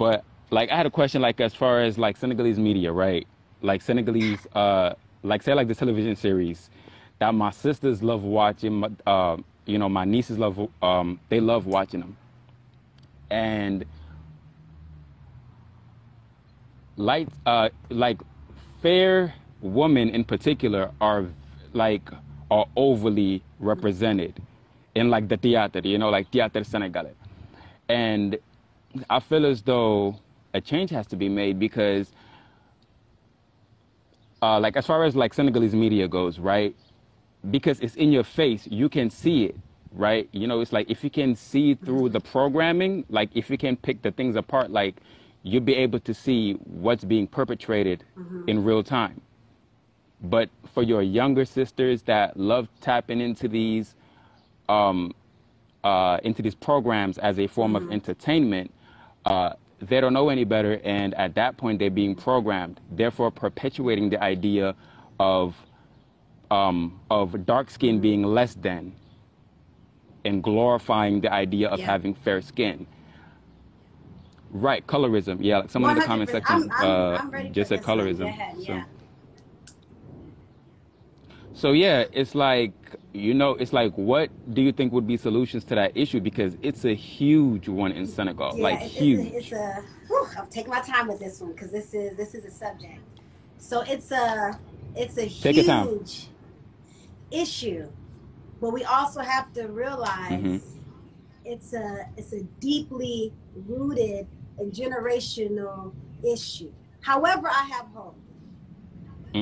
But like I had a question like as far as like Senegalese media, right? Like Senegalese like say like the television series that my sisters love watching, you know, my nieces love they love watching them. And like fair women in particular are like are overly represented in like the theater, you know, like theater Senegalese. And I feel as though a change has to be made because like as far as like Senegalese media goes, right? Because it's in your face, you can see it, right? You know, it's like if you can see through the programming, like if you can pick the things apart, like you'll be able to see what's being perpetrated in real time. But for your younger sisters that love tapping into these programs as a form of entertainment, they don't know any better, and at that point they're being programmed, therefore perpetuating the idea of dark skin being less than, and glorifying the idea of Yeah. having fair skin. Right, colorism. Yeah, like someone in the comment 100%. section I'm ready for just said this one. Go colorism. ahead. So. Yeah. So yeah, it's like, you know, it's like, what do you think would be solutions to that issue? Because it's a huge one in Senegal, Yeah, like it's huge. a whew, I'm taking my time with this one because this is a subject. So it's a Take your time. huge issue, but we also have to Mm-hmm. realize it's a deeply rooted and generational issue. However, I have hope.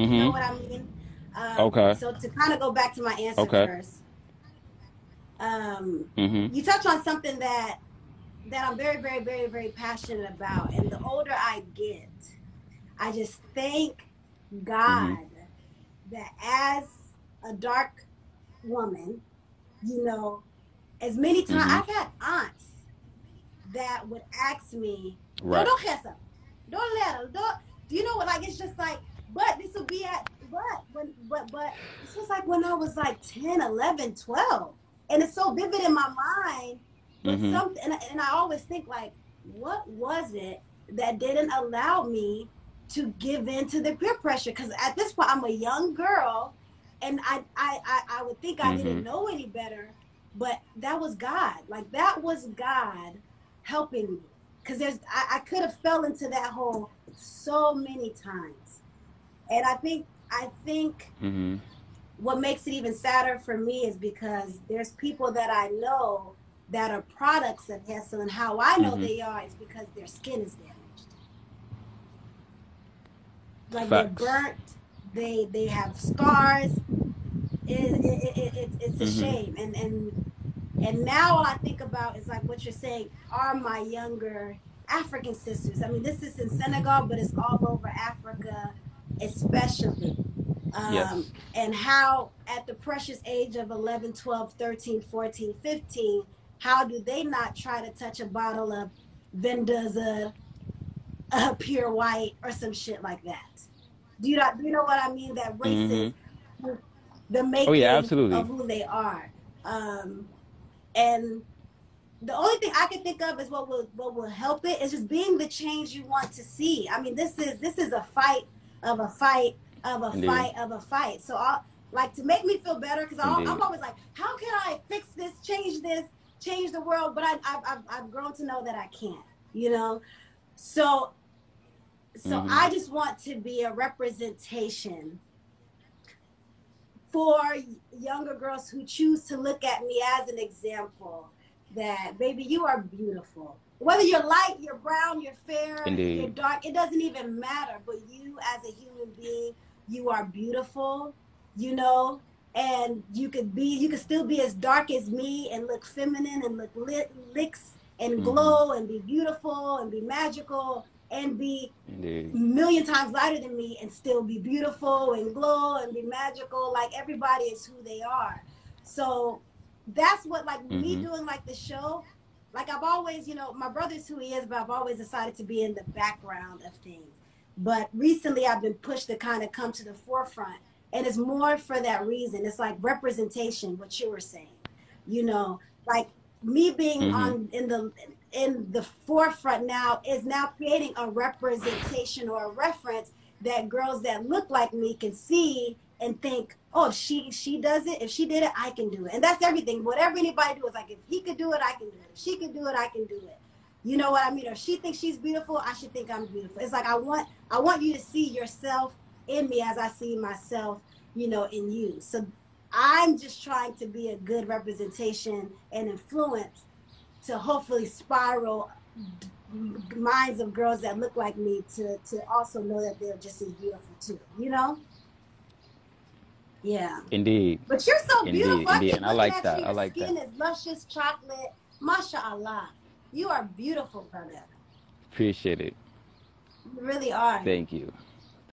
You know Mm-hmm. what I mean? Okay. So to kind of go back to my answer Okay. first, um, Mm-hmm. you touch on something that I'm very, very, very, very passionate about. And the older I get, I just thank Mm-hmm. God that as a dark woman, you know, as many times Mm-hmm. I've had aunts that would ask me, "Yo, Right. don't kiss him, don't let him, don't." Do you know what? Like it's just like, but this will be at but this was like when I was like 10, 11, 12, and it's so vivid in my mind. But Mm-hmm. something, and I always think like, what was it that didn't allow me to give in to the peer pressure? Because at this point, I'm a young girl, and I would think I Mm-hmm. didn't know any better, but that was God. Like that was God helping me because I could have fell into that hole so many times. And I think Mm-hmm. what makes it even sadder for me is because there's people that I know that are products of Hessel, and how I know Mm-hmm. they are is because their skin is damaged. Like they're Facts. burnt, they have scars. It's a Mm-hmm. shame. And now all I think about is like what you're saying are my younger African sisters. I mean, this is in Senegal, but it's all over Africa, especially. Yes. And how at the precious age of 11, 12, 13, 14, 15, how do they not try to touch a bottle of Vendoza, pure white or some shit like that? Do you know what I mean? That Mm-hmm. racist, the Oh yeah, making of absolutely. who they are. Um, and the only thing I can think of is what will help it is just being the change you want to see. I mean, this is a fight of a fight of a Indeed. fight of a fight. So I like to make me feel better because I'm Indeed. always like, how can I fix this, change the world? But I've grown to know that I can't. You know, so so Mm-hmm. I just want to be a representation for younger girls who choose to look at me as an example that baby you are beautiful, whether you're light, you're brown, you're fair, you're Indeed. dark, it doesn't even matter, but you as a human being, you are beautiful, you know. And you could still be as dark as me and look feminine and look licks and Mm-hmm. glow and be beautiful and be magical and be Indeed. million times lighter than me and still be beautiful and glow and be magical. Like everybody is who they are. So that's what, like me Mm-hmm. doing like the show, like I've always, my brother's who he is, but I've always decided to be in the background of things. But recently I've been pushed to kind of come to the forefront. And it's more for that reason. It's like representation, what you were saying, you know, like me being Mm-hmm. on in the in the forefront now is now creating a representation or a reference that girls that look like me can see and think, oh, if she does it, if she did it, I can do it. And that's everything. Whatever anybody do is like, if he could do it, I can do it. If she could do it, I can do it. You know what I mean? Or if she thinks she's beautiful, I should think I'm beautiful. It's like I want you to see yourself in me as I see myself, you know, in you. So I'm just trying to be a good representation and influence to hopefully spiral minds of girls that look like me to also know that they're just as beautiful too, you know? Yeah. Indeed. But you're so Indeed. beautiful. I Indeed. keep And I looking like at you. that. I Your like that. skin is luscious chocolate. MashaAllah. You are beautiful, brother. Appreciate it. You really are. Thank you.